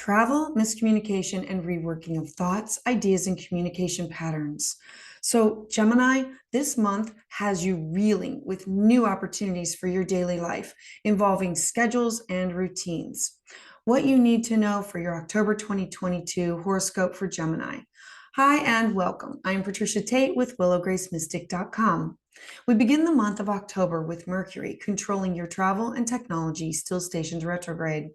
travel, miscommunication, and reworking of thoughts, ideas, and communication patterns. So, Gemini, this month has you reeling with new opportunities for your daily life involving schedules and routines. What you need to know for your October 2022 horoscope for Gemini. Hi and welcome. I am Patricia Tate with WillowGraceMystic.com. We begin the month of October with Mercury controlling your travel and technology still stationed retrograde.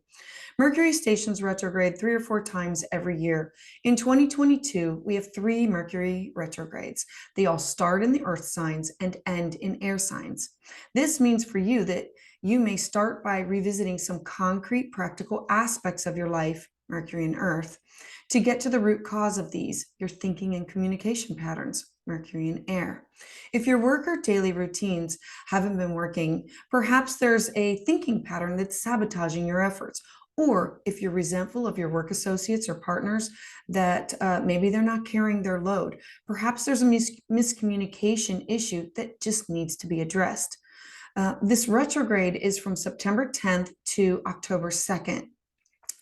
Mercury stations retrograde 3 or 4 times every year. In 2022, we have 3 Mercury retrogrades. They all start in the earth signs and end in air signs. This means for you that you may start by revisiting some concrete, practical aspects of your life, Mercury and Earth, to get to the root cause of these, your thinking and communication patterns, Mercury and Air. If your work or daily routines haven't been working, perhaps there's a thinking pattern that's sabotaging your efforts. Or if you're resentful of your work associates or partners that maybe they're not carrying their load, perhaps there's a miscommunication issue that just needs to be addressed. This retrograde is from September 10th to October 2nd.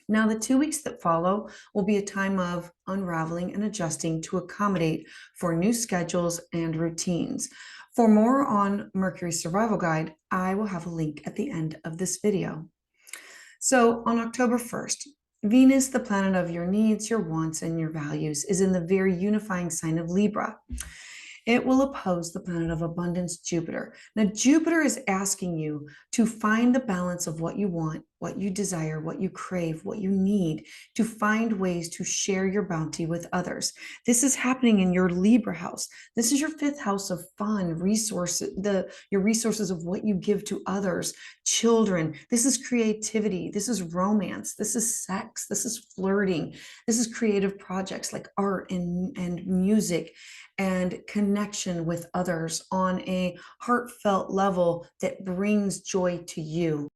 Now, the 2 weeks that follow will be a time of unraveling and adjusting to accommodate for new schedules and routines. For more on Mercury's survival guide, I will have a link at the end of this video. So on October 1st, Venus, the planet of your needs, your wants, and your values, is in the very unifying sign of Libra. It will oppose the planet of abundance, Jupiter. Now, Jupiter is asking you to find the balance of what you want, what you desire, what you crave, what you need, to find ways to share your bounty with others. This is happening in your Libra house. This is your 5th house of fun, resources, your resources of what you give to others, children. This is creativity. This is romance. This is sex. This is flirting. This is creative projects like art and music and connection with others on a heartfelt level that brings joy to you.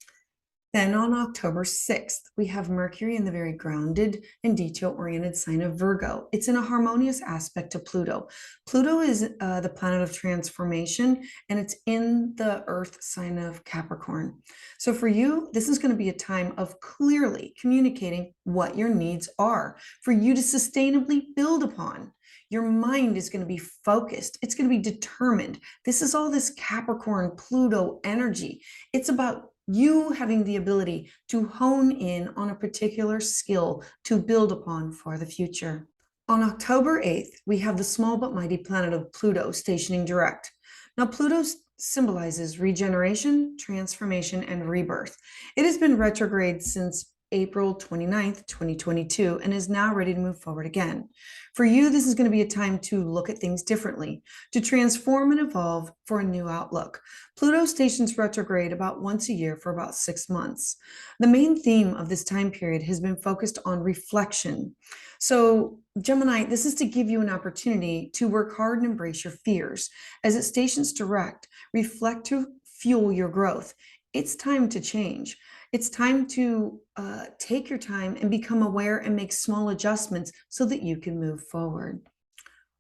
Then on October 6th, we have Mercury in the very grounded and detail-oriented sign of Virgo. It's in a harmonious aspect to Pluto. Pluto is the planet of transformation, and it's in the earth sign of Capricorn. So for you, this is going to be a time of clearly communicating what your needs are for you to sustainably build upon. Your mind is going to be focused. It's going to be determined. This is all this Capricorn, Pluto energy. It's about you having the ability to hone in on a particular skill to build upon for the future. On October 8th, we have the small but mighty planet of Pluto stationing direct. Now, Pluto symbolizes regeneration, transformation, and rebirth. It has been retrograde since April 29th, 2022, and is now ready to move forward again. For you, this is going to be a time to look at things differently, to transform and evolve for a new outlook. Pluto stations retrograde about once a year for about 6 months. The main theme of this time period has been focused on reflection. So, Gemini, this is to give you an opportunity to work hard and embrace your fears. As it stations direct, reflect to fuel your growth. It's time to change. It's time to take your time and become aware and make small adjustments so that you can move forward.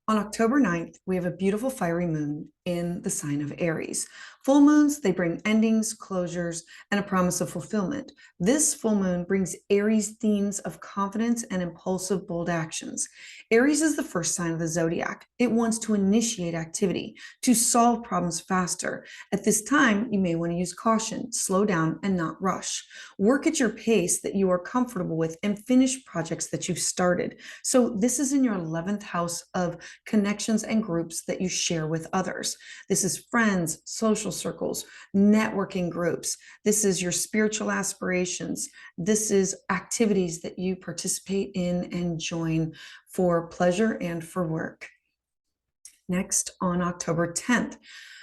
On October 9th, we have a beautiful fiery moon in the sign of Aries. Full moons, they bring endings, closures, and a promise of fulfillment. This full moon brings Aries themes of confidence and impulsive, bold actions. Aries is the first sign of the zodiac. It wants to initiate activity, to solve problems faster. At this time, you may want to use caution, slow down, and not rush. Work at your pace that you are comfortable with and finish projects that you've started. So this is in your 11th house of connections and groups that you share with others. This is friends, social circles, networking groups. This is your spiritual aspirations. This is activities that you participate in and join for pleasure and for work. Next, on October 10th,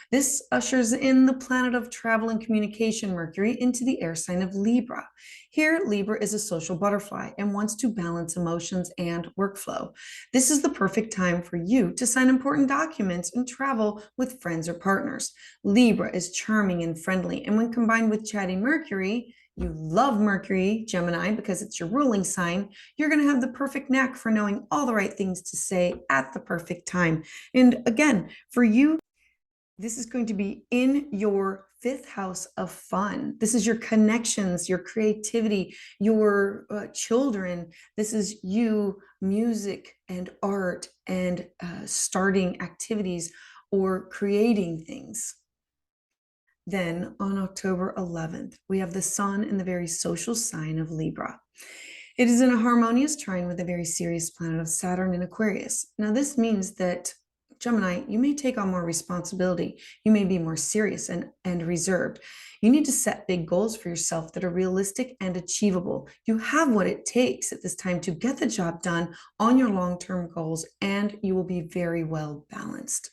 this ushers in the planet of travel and communication, Mercury, into the air sign of Libra. Here, Libra is a social butterfly and wants to balance emotions and workflow. This is the perfect time for you to sign important documents and travel with friends or partners. Libra is charming and friendly, and when combined with chatty Mercury, you love Mercury, Gemini, because it's your ruling sign, you're going to have the perfect knack for knowing all the right things to say at the perfect time. And again, for you, this is going to be in your fifth house of fun. This is your connections, your creativity, your children. This is you, music and art, and starting activities or creating things. Then on October 11th, we have the sun in the very social sign of Libra. It is in a harmonious trine with a very serious planet of Saturn in Aquarius. Now, this means that Gemini, you may take on more responsibility. You may be more serious and reserved. You need to set big goals for yourself that are realistic and achievable. You have what it takes at this time to get the job done on your long-term goals, and you will be very well balanced.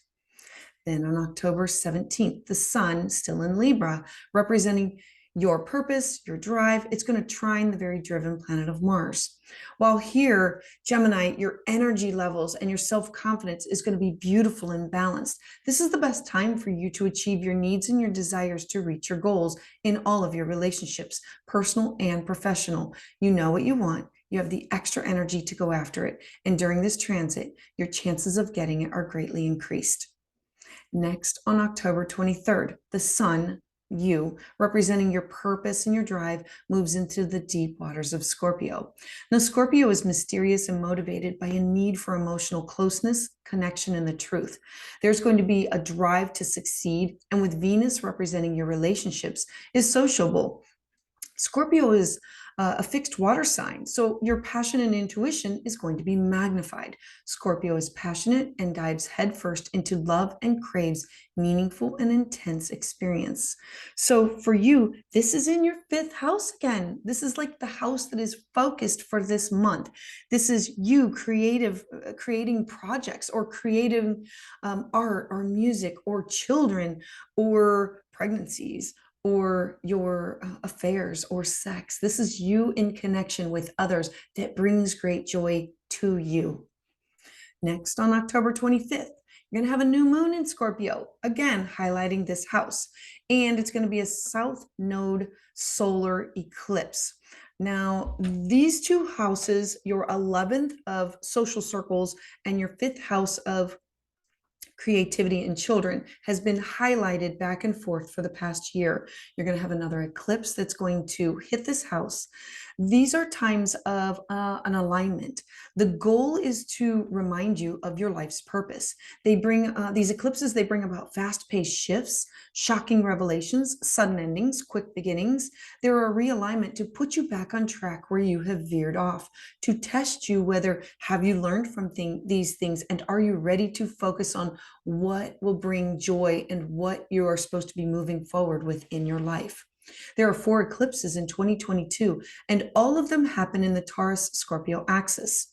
Then on October 17th, the sun, still in Libra, representing your purpose, your drive, it's going to trine the very driven planet of Mars. While here, Gemini, your energy levels and your self-confidence is going to be beautiful and balanced. This is the best time for you to achieve your needs and your desires to reach your goals in all of your relationships, personal and professional. You know what you want. You have the extra energy to go after it. And during this transit, your chances of getting it are greatly increased. Next, on October 23rd, the sun, you, representing your purpose and your drive, moves into the deep waters of Scorpio. Now, Scorpio is mysterious and motivated by a need for emotional closeness, connection, and the truth. There's going to be a drive to succeed, and with Venus representing your relationships, is sociable. Scorpio is a fixed water sign, so your passion and intuition is going to be magnified. Scorpio is passionate and dives headfirst into love and craves meaningful and intense experience. So for you, this is in your fifth house again. This is like the house that is focused for this month. This is you creating projects or creating art or music or children or pregnancies or your affairs or sex. This is you in connection with others that brings great joy to you. Next, on October 25th, you're going to have a new moon in Scorpio, again, highlighting this house. And it's going to be a south node solar eclipse. Now, these two houses, your 11th of social circles and your 5th house of creativity in children, has been highlighted back and forth for the past year. You're going to have another eclipse that's going to hit this house. These are times of an alignment. The goal is to remind you of your life's purpose. They bring these eclipses, they bring about fast-paced shifts, shocking revelations, sudden endings, quick beginnings. They're a realignment to put you back on track where you have veered off, to test you whether have you learned from these things, and are you ready to focus on what will bring joy and what you are supposed to be moving forward with in your life. There are 4 eclipses in 2022, and all of them happen in the Taurus-Scorpio axis.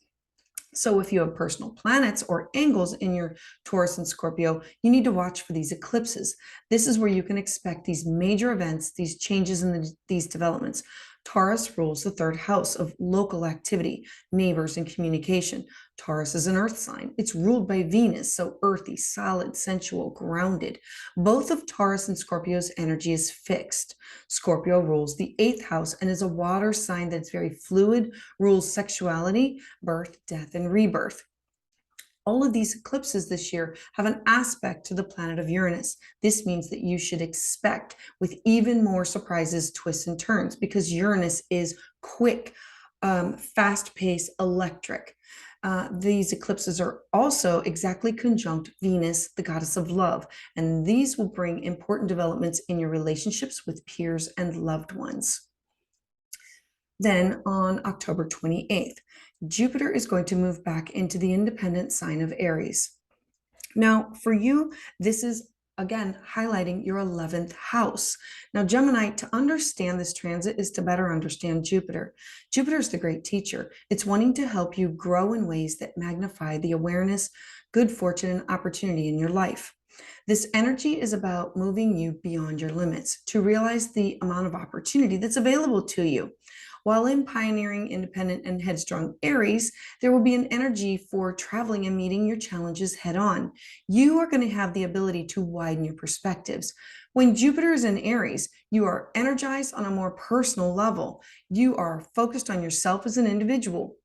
So if you have personal planets or angles in your Taurus and Scorpio, you need to watch for these eclipses. This is where you can expect these major events, these changes in these developments. Taurus rules the 3rd house of local activity, neighbors, and communication. Taurus is an earth sign. It's ruled by Venus, so earthy, solid, sensual, grounded. Both of Taurus and Scorpio's energy is fixed. Scorpio rules the 8th house and is a water sign that's very fluid, rules sexuality, birth, death, and rebirth. All of these eclipses this year have an aspect to the planet of Uranus. This means that you should expect with even more surprises, twists, and turns, because Uranus is quick, fast-paced, electric. These eclipses are also exactly conjunct Venus, the goddess of love, and these will bring important developments in your relationships with peers and loved ones. Then on October 28th, Jupiter is going to move back into the independent sign of Aries. Now, for you, this is again highlighting your 11th house. Now, Gemini, to understand this transit is to better understand Jupiter. Jupiter is the great teacher. It's wanting to help you grow in ways that magnify the awareness, good fortune, and opportunity in your life. This energy is about moving you beyond your limits to realize the amount of opportunity that's available to you. While in pioneering, independent, and headstrong Aries, there will be an energy for traveling and meeting your challenges head on. You are going to have the ability to widen your perspectives. When Jupiter is in Aries, you are energized on a more personal level. You are focused on yourself as an individual.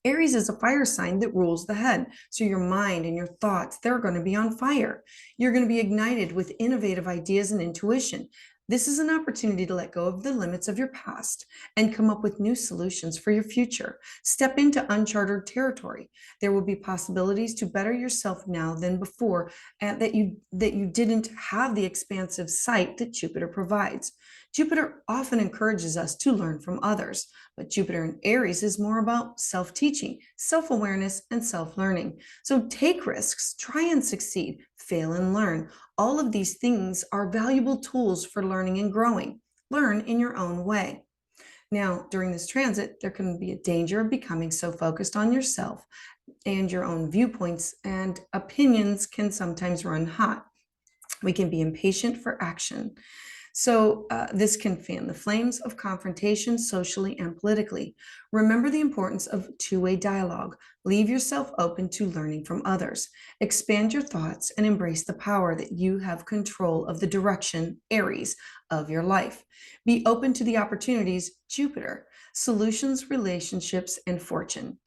Aries is a fire sign that rules the head. So your mind and your thoughts, they're going to be on fire. You're going to be ignited with innovative ideas and intuition. This is an opportunity to let go of the limits of your past and come up with new solutions for your future. Step into uncharted territory. There will be possibilities to better yourself now than before, and that you didn't have the expansive sight that Jupiter provides. Jupiter often encourages us to learn from others, but Jupiter in Aries is more about self-teaching, self-awareness, and self-learning. So take risks, try and succeed, fail and learn. All of these things are valuable tools for learning and growing. Learn in your own way. Now, during this transit, there can be a danger of becoming so focused on yourself and your own viewpoints, and opinions can sometimes run hot. We can be impatient for action. So this can fan the flames of confrontation socially and politically. Remember the importance of two-way dialogue. Leave yourself open to learning from others. Expand your thoughts and embrace the power that you have control of the direction, Aries, of your life. Be open to the opportunities, Jupiter, solutions, relationships, and fortune.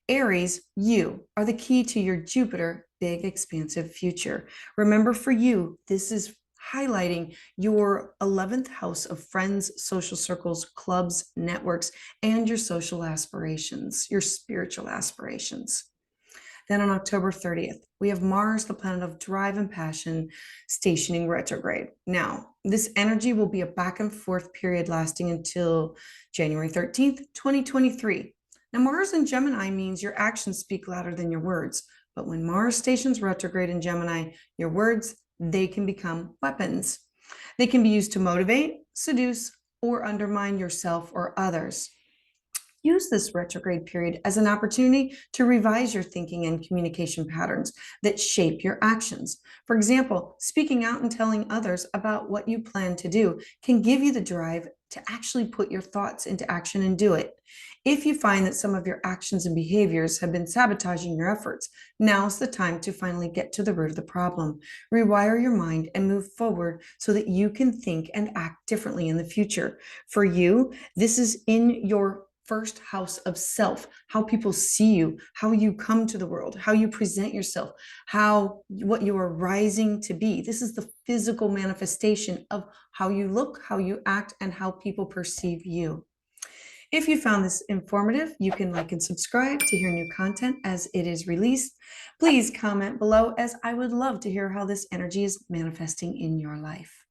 Aries, you are the key to your Jupiter big expansive future. Remember, for you, this is highlighting your 11th house of friends, social circles, clubs, networks, and your social aspirations, your spiritual aspirations. Then on October 30th, we have Mars, the planet of drive and passion, stationing retrograde. Now, this energy will be a back and forth period lasting until January 13th, 2023. Now, Mars in Gemini means your actions speak louder than your words. But when Mars stations retrograde in Gemini, your words, they can become weapons. They can be used to motivate, seduce, or undermine yourself or others. Use this retrograde period as an opportunity to revise your thinking and communication patterns that shape your actions. For example, speaking out and telling others about what you plan to do can give you the drive to actually put your thoughts into action and do it. If you find that some of your actions and behaviors have been sabotaging your efforts, now's the time to finally get to the root of the problem. Rewire your mind and move forward so that you can think and act differently in the future. For you, this is in your first house of self, how people see you, how you come to the world, how you present yourself, what you are rising to be. This is the physical manifestation of how you look, how you act, and how people perceive you. If you found this informative, you can like and subscribe to hear new content as it is released. Please comment below, as I would love to hear how this energy is manifesting in your life.